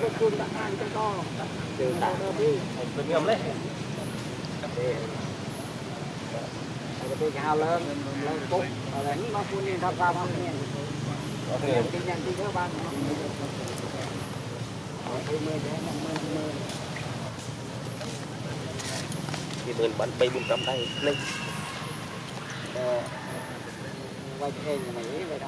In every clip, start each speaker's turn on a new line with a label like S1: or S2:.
S1: cuốn đã ăn cho to từ đã đi mình ngầm lấy cái hào lớn cúc là những nó phun lên thắp ra thắp lên cái nhận cái các bạn thì mình bắn bay bung cắm tay lên quay cái hình này vậy đó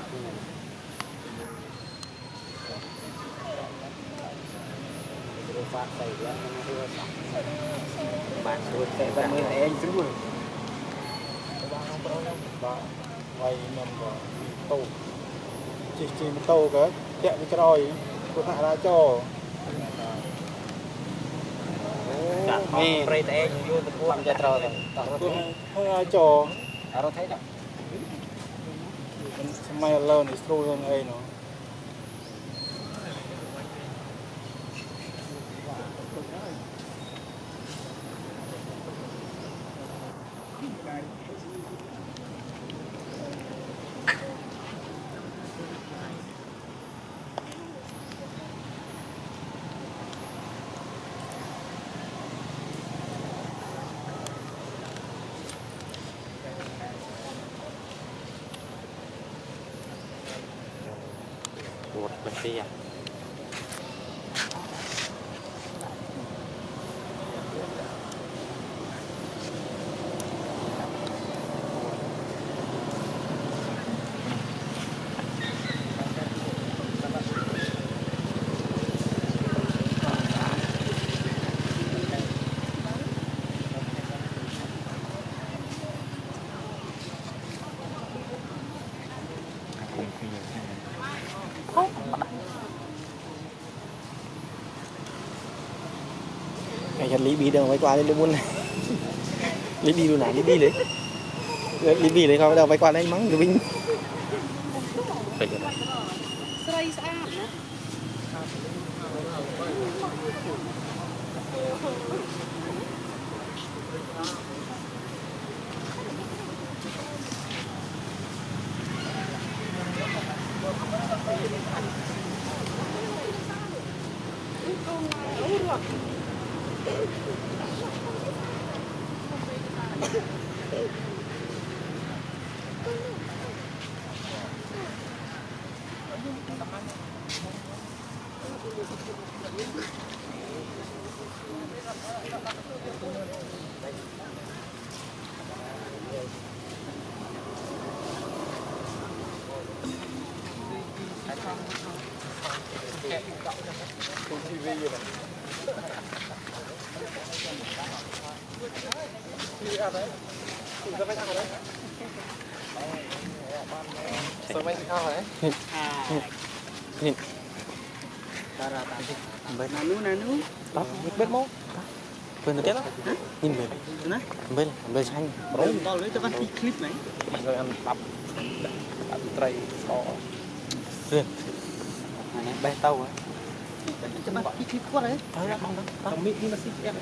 S1: phát xảy ra bạn xuống sẽ ra mới thấy anh xuống rồi
S2: quay nằm tàu chỉ tàu cái chạy với cái đôi cũng hạ ra cho
S1: nghe đây anh vô từ làm cho trò
S2: hơi ai cho
S1: nó thấy đó
S2: mày lớn thì trôi hơn ấy nó
S1: một bên kia
S3: cái lý bí đường vay qua đây luôn này lý bí luôn này lý bí lấy không đâu vay qua đây mắng rồi binh
S1: nanu
S3: đó biết mốt quên được đó nhìn về bên xanh
S1: to lấy cho văn clip này
S2: rồi ăn đập tray to
S3: riêng
S1: này bay tàu ấy cho văn clip quá đấy
S3: thôi ra mong đó
S2: không biết mà xích em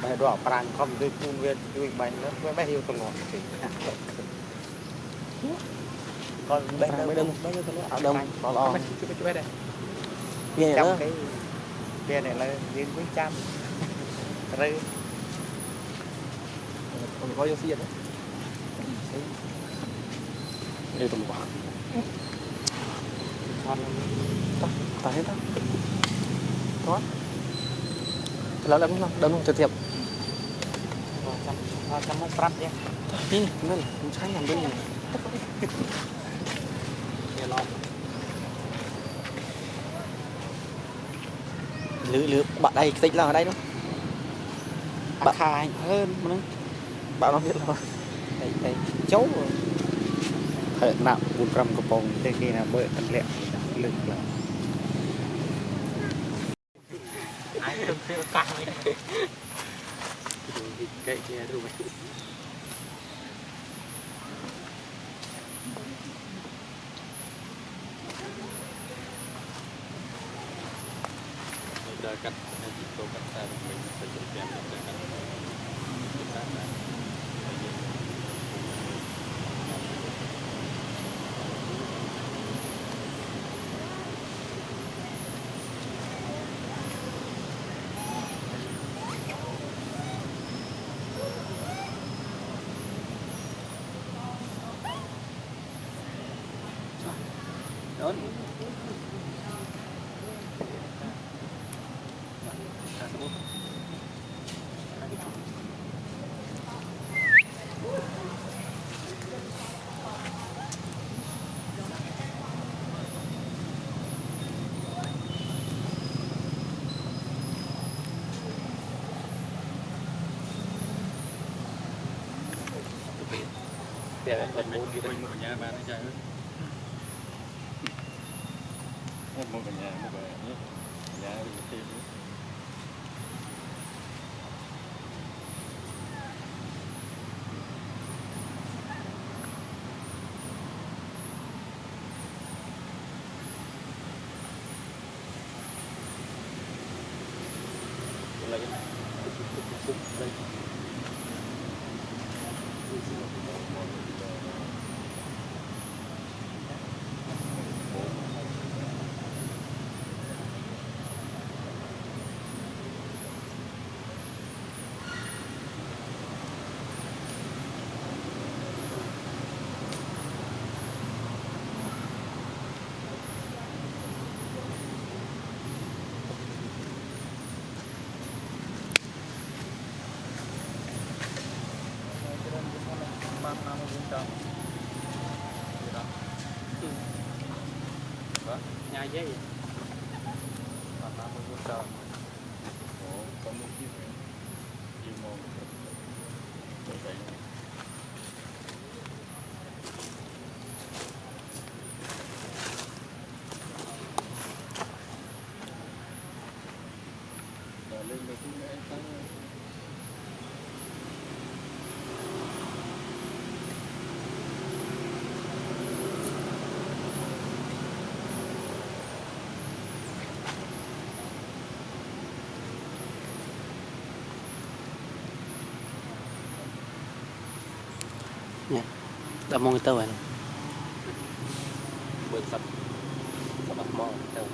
S2: bài đỏ prang không tôi phun về tôi bánh đó với bé hiu tầm ngọt
S3: còn bên đông ở đông bỏ lò
S2: chú bé đây
S3: nghe
S2: trong
S3: đó
S2: cái bia này là riêng với trăm rơi còn có vô xiên đấy
S3: đây tầm quả ta hết đó đó là đâm trực tiếp
S1: trong một prap nhé
S3: đi bên trái làm bên này lứa bạn đây tích là ở đây đúng
S1: bạn khai hơn nữa
S3: bạn nó biết là
S1: đây chấu rồi
S3: hệ nặng 400 cái bông
S2: đây kia là bơi tận lẹo lực là
S1: ai cũng phải căng cái kia đúng không đời cắt chỉ tô cắt xa mình phải chụp kèm được cắt Đốn. Để mình mua đi bên một nhà bán nó chạy hơn. Một cái nhà một cái nhà đi tìm. Đây. Nhà giấy gì?
S3: Đã mong tàu này
S1: Bơi sập bắt mò tàu.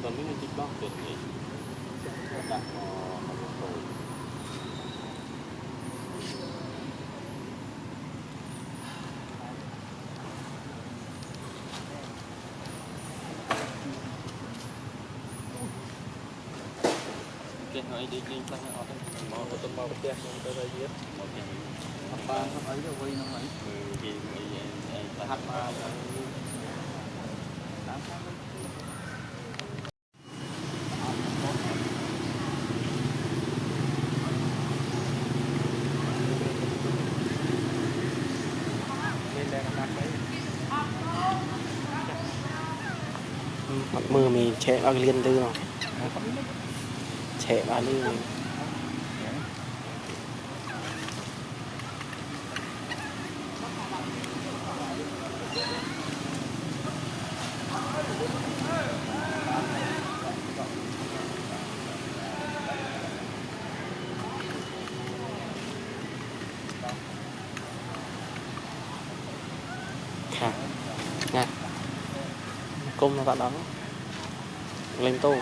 S1: Còn những cái bóc được thì đặt một tổ. Ok, hỏi đi sang họ mò của tôi mò cái tôi đây biết. Ok. Apa ấy đâu quay nó mấy. Thì hát ba
S3: mặt mưa mình chạy vào liên tư rồi chạy vào liên mìnhค่ะnha cung là bạn đó lên tô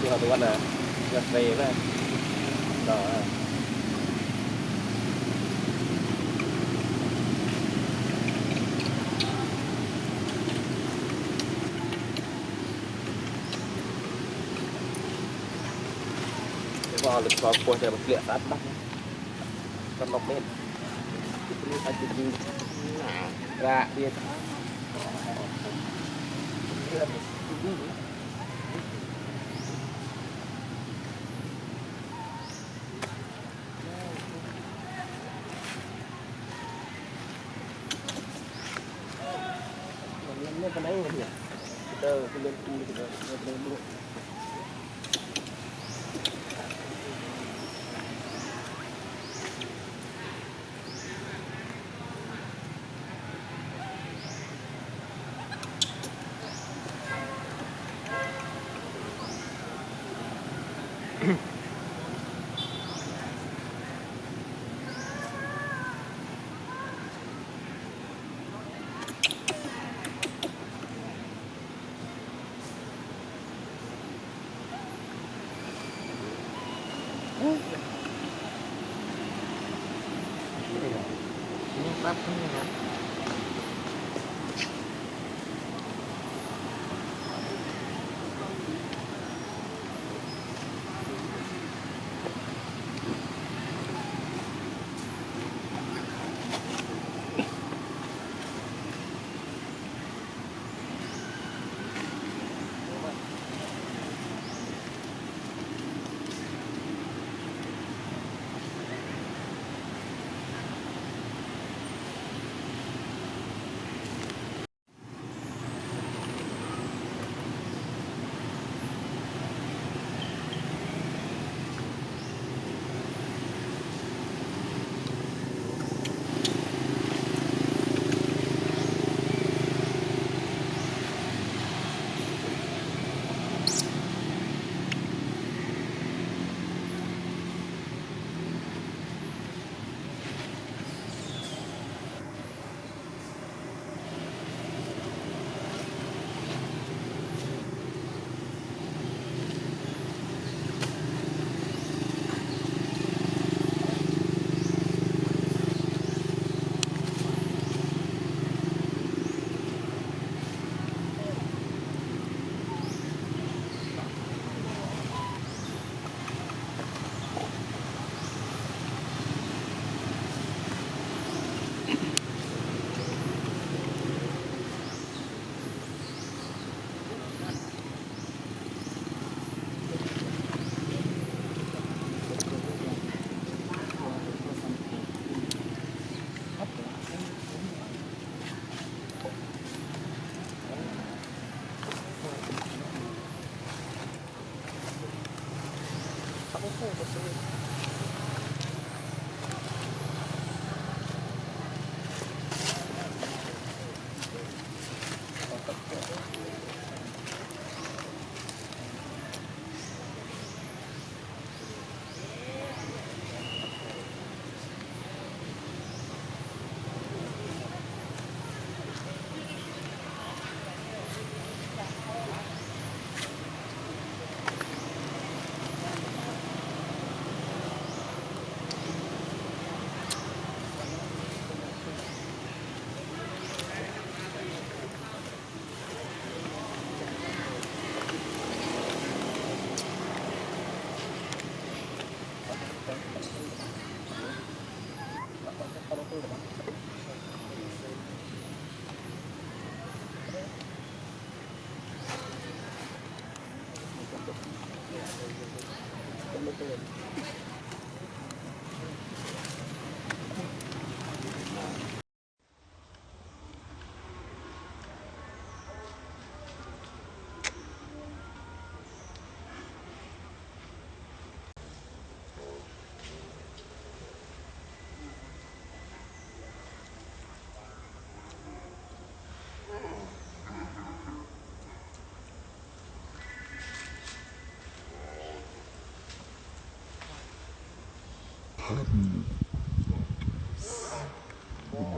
S1: cho tôi bắt là nhập về này đó vào lực vào cua để bật lửa sát bắt con lọc lên anh chỉ ra đi lên cái đấy rồi nhỉ từ lên cu lên luôn bắt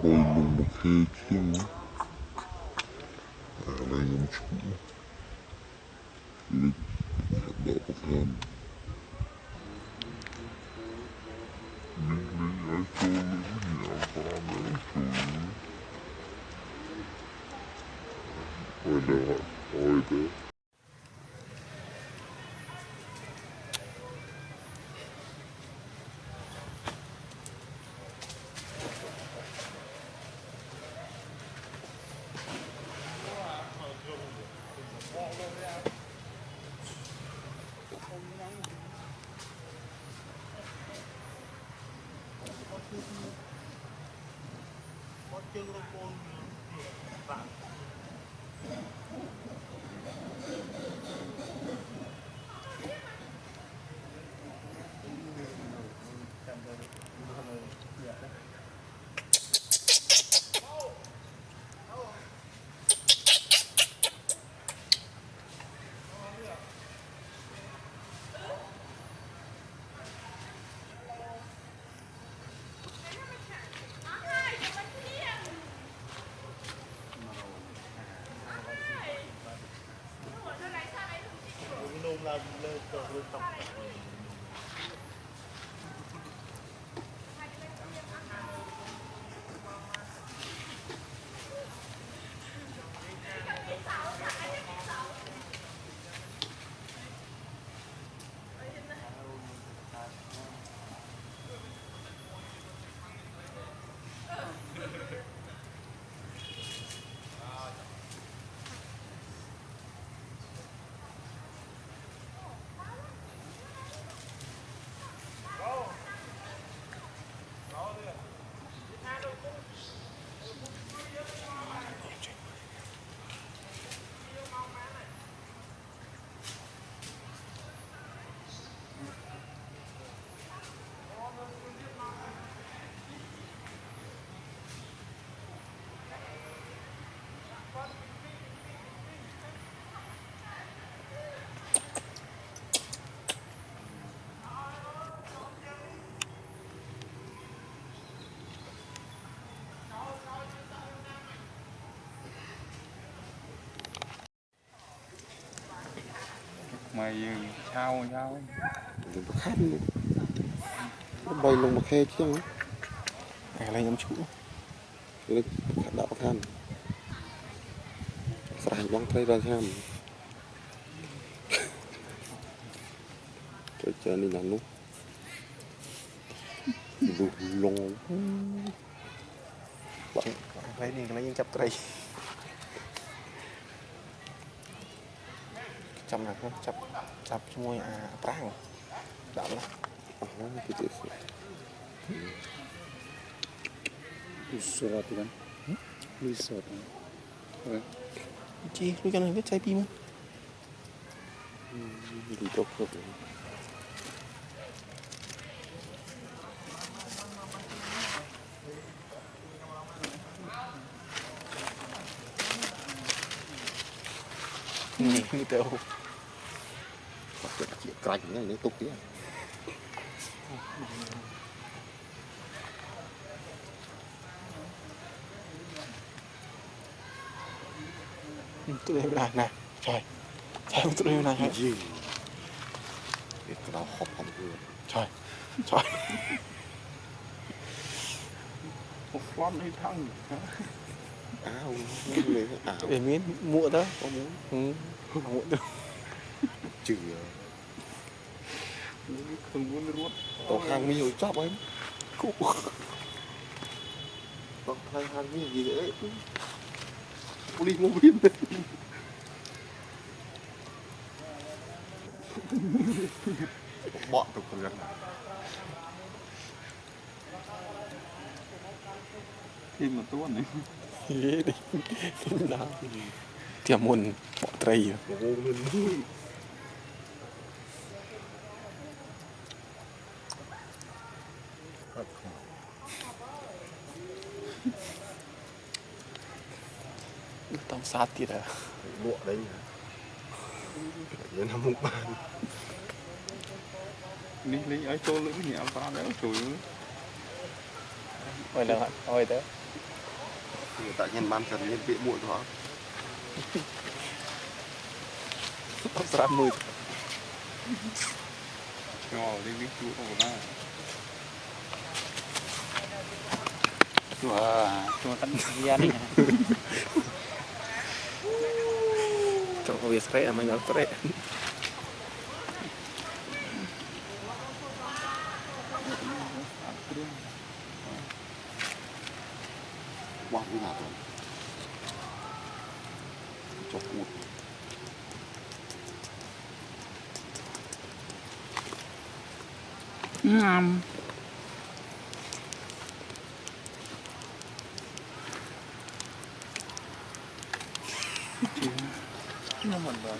S4: boynum kekli ağlayım çünkü
S1: mày sao
S3: Đừng có khát nữa. Nó bay lông một khe chứ lên nhắm chú lên đạo than sải băng tây ra xem chơi chơi đi làm lúc lông băng tây đi cái này chập tây chăm là chập chập cho môi prang đậm lắm
S2: Surat kan? Surat.
S3: Chi, lu kan biết trái tim không?
S2: Đi tốt rồi.
S3: Như tao.
S2: Chuyện cạnh này nó tục tí à?
S3: Tụi đây này, trời, trời tụi đây này,
S2: Gì? Cái đó họp hỏng rồi.
S3: trời, trời.
S1: một con đi thăng
S2: Áo, lấy áo.
S3: Để miếng mua đó, có muốn, mua được.
S2: Trừ
S1: không muốn luôn
S2: có hàng mi hồi chóp ấy.
S3: Cụ.
S2: Có hàng mi gì đấy? Đi mua biết. Bọn tục rồi.
S1: thêm một tuần này
S3: Ghê đi, nào. Tiệm môn bỏ tray. Tông sát thì là
S2: Bộ đấy. Nó nằm một bàn.
S1: đi lấy ấy cho lưỡi nhẹ pha đéo chùi
S3: ôi là ôi thế.
S2: Tại nhân ban cần nhân bị muội đó.
S3: Tông sát mùi. nhỏ đi biết chú của nó
S1: Wah, cuma kan sekian nih.
S3: cho việc s래 mà nó s래 wow cái nào rồi cho cụt
S1: Nó mình rồi.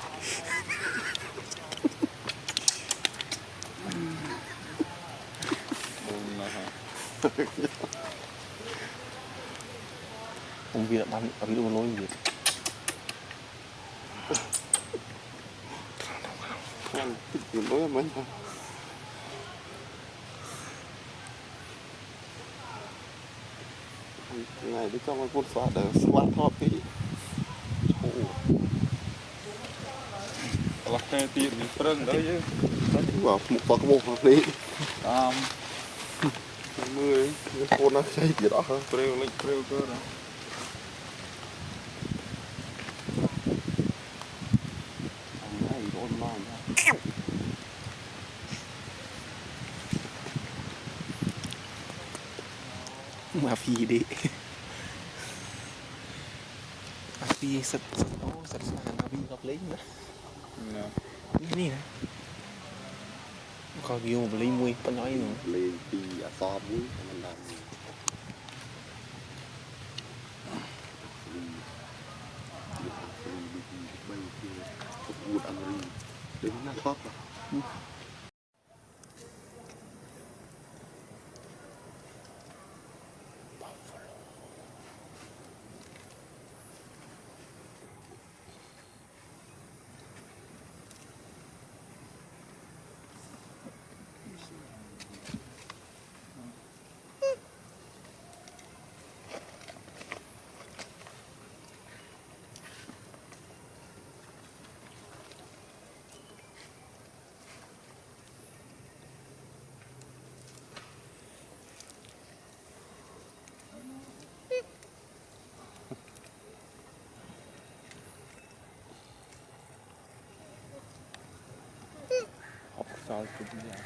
S3: buồn là hả ông Việt bắn ở đâu lối Việt ăn thích lối mấy hả ngày đi trong cái cột xóa để xóa thọp đi
S2: là cái tiền thì trơn đấy chứ
S3: vào một vào cái bộ hợp lý
S2: à
S3: 10 con nó xây gì đó hả
S2: preo lên preo cơ đó
S3: này online mà phi đi mà phi sật sật sàn mà phi gặp lấy nữa
S2: nè
S3: นี่นะเขาวิวมาเลยมวยปนน้อยหนูเลยปีอ่ะซอมุ้ยมันดังบูดอเมริกเดี๋ยวน่าชอบอ่ะ
S2: học sao cũng vậy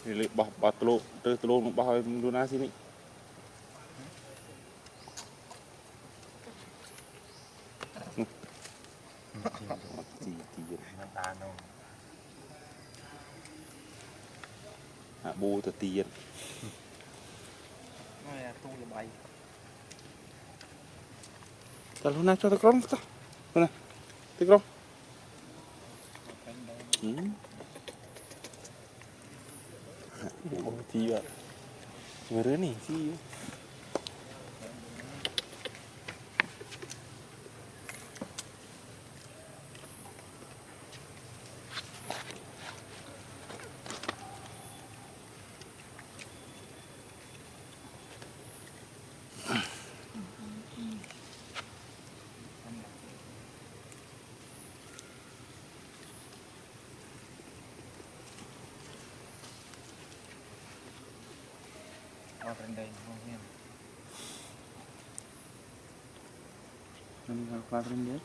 S2: thì bỏ tụi lô nó bao luôn á xin đi bù từ tiền
S1: Này tu là bay.
S3: cho lúc nào cho tôi con ta nè tôi con thì vậy vừa đấy nè thì
S1: Qua bên đây không nghe.
S2: mình qua bên đấy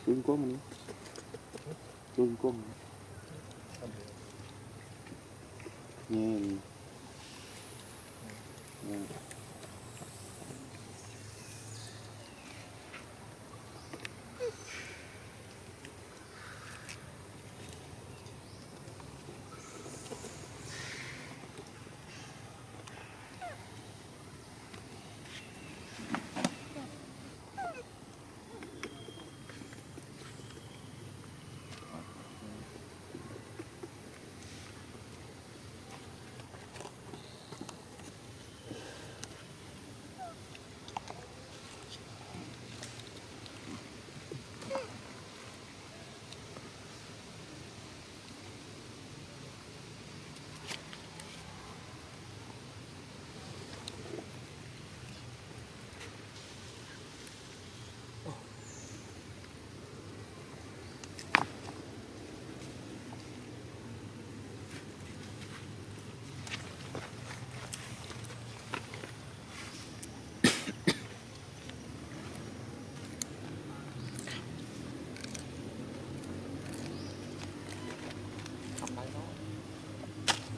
S3: Cưng quá mình cưng quá mình nghe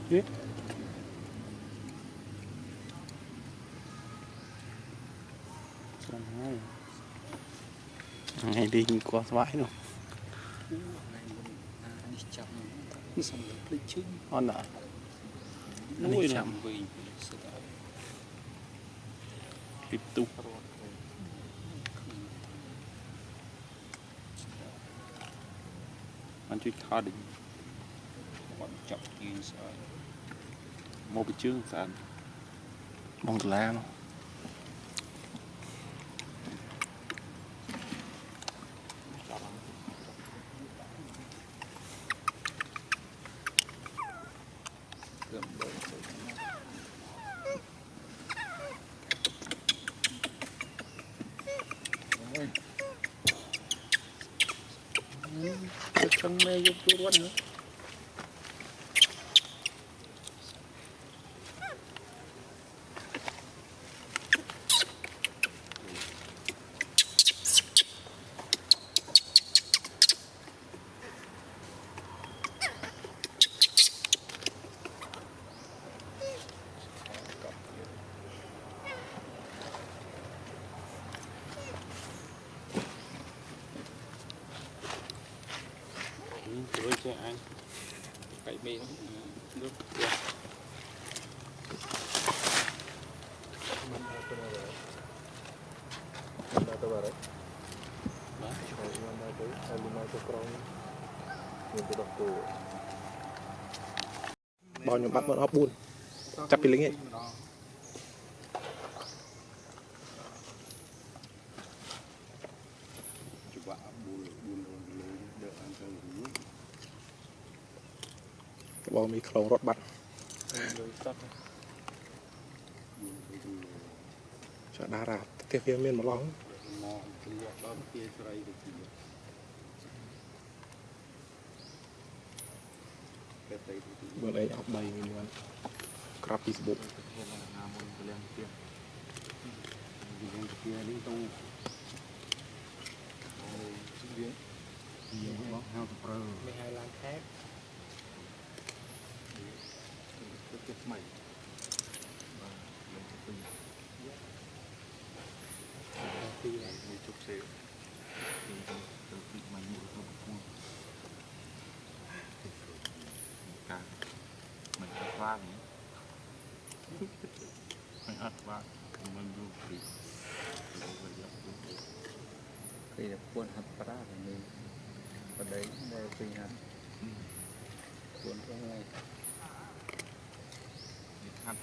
S3: ngày đi qua vãi luôn
S1: đi chậm xong được lấy chứ
S3: on đã
S1: nuôi làm vì
S3: tiếp tục anhជួយថតđi
S1: bọn chậm kia sao
S3: មកពីជើងស្អាតបងដុល្លារនោះ
S1: gần đời
S3: chân mê vô chút quá nữa
S1: rồi cho anh cái bên nước
S3: bao nhiêu bắt bọn họ buồn chặt bị lính ấy bao mi khẩu rót bắt chợ đà rạp cái phía miền mà lo bữa nay học đầy mình luôn crap Facebook
S2: mười hai lan khác mày chục xíu mình ăn vang mình ăn vang mình dùng thịt
S1: khi là quân hạt pra thì mình ở đấy đây khi hạt quân có ngay
S2: ăn